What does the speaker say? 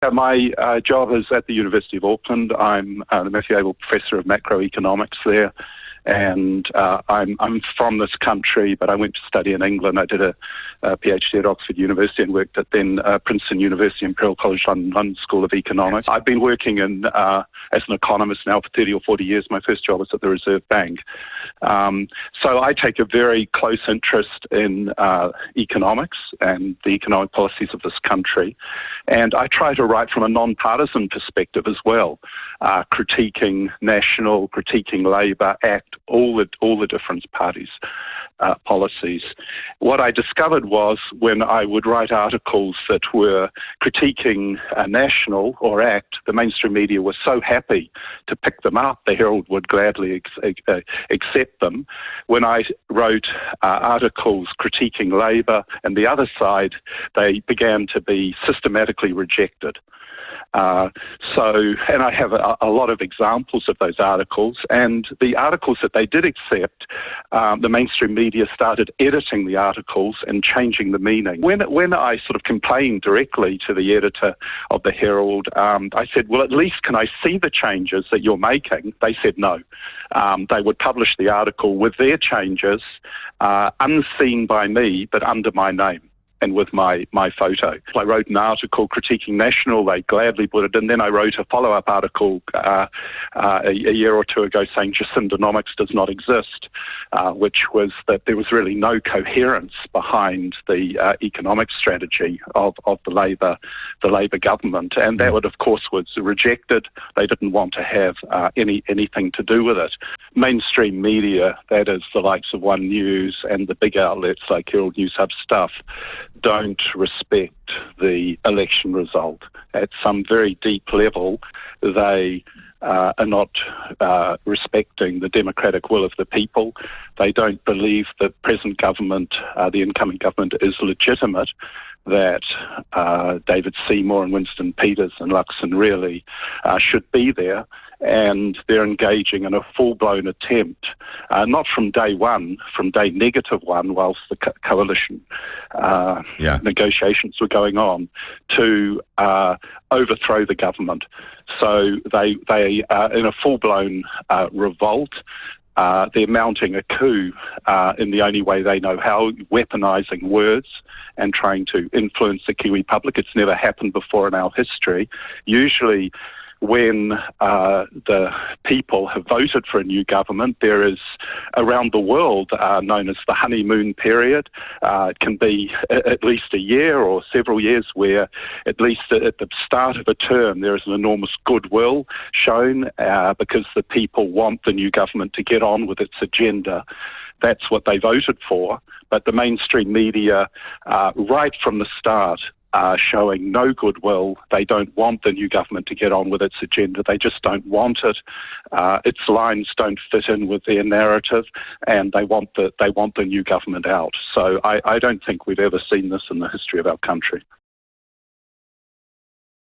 My job is at the University of Auckland. I'm the Matthew Abel Professor of Macroeconomics there, and I'm from this country, but I went to study in England. I did a PhD at Oxford University and worked at then Princeton University, Imperial College London School of Economics. I've been working as an economist now for 30 or 40 years. My first job was at the Reserve Bank. So I take a very close interest in economics and the economic policies of this country, and I try to write from a non-partisan perspective as well, critiquing National, critiquing Labour, ACT, all the different parties' policies. What I discovered was when I would write articles that were critiquing National or ACT, the mainstream media was so happy to pick them up. The Herald would gladly accept them. When I wrote articles critiquing Labour and the other side, they began to be systematically rejected. And I have a lot of examples of those articles, and the articles that they did accept, the mainstream media started editing the articles and changing the meaning. When I sort of complained directly to the editor of the Herald, I said, well, at least can I see the changes that you're making? They said no. They would publish the article with their changes, unseen by me, but under my name and with my photo. I wrote an article critiquing National. They gladly put it in. Then I wrote a follow-up article a year or two ago saying Jacindonomics does not exist, which was that there was really no coherence behind the economic strategy of the Labour government. And that, of course, was rejected. They didn't want to have anything to do with it. Mainstream media, that is the likes of One News and the big outlets like Herald News Hub stuff, don't respect the election result. At some very deep level, they are not respecting the democratic will of the people. They don't believe the present government, the incoming government, is legitimate, that David Seymour and Winston Peters and Luxon really should be there. And they're engaging in a full-blown attempt, not from day one, from day -1, whilst the coalition negotiations were going on, to overthrow the government. So they are in a full-blown revolt. They're mounting a coup in the only way they know how, weaponising words and trying to influence the Kiwi public. It's never happened before in our history. Usually, when the people have voted for a new government, there is, around the world, known as the honeymoon period. It can be at least a year or several years where, at least at the start of a term, there is an enormous goodwill shown because the people want the new government to get on with its agenda. That's what they voted for. But the mainstream media, right from the start, showing no goodwill. They don't want the new government to get on with its agenda. They just don't want it. Its lines don't fit in with their narrative, and they want the new government out. So I don't think we've ever seen this in the history of our country.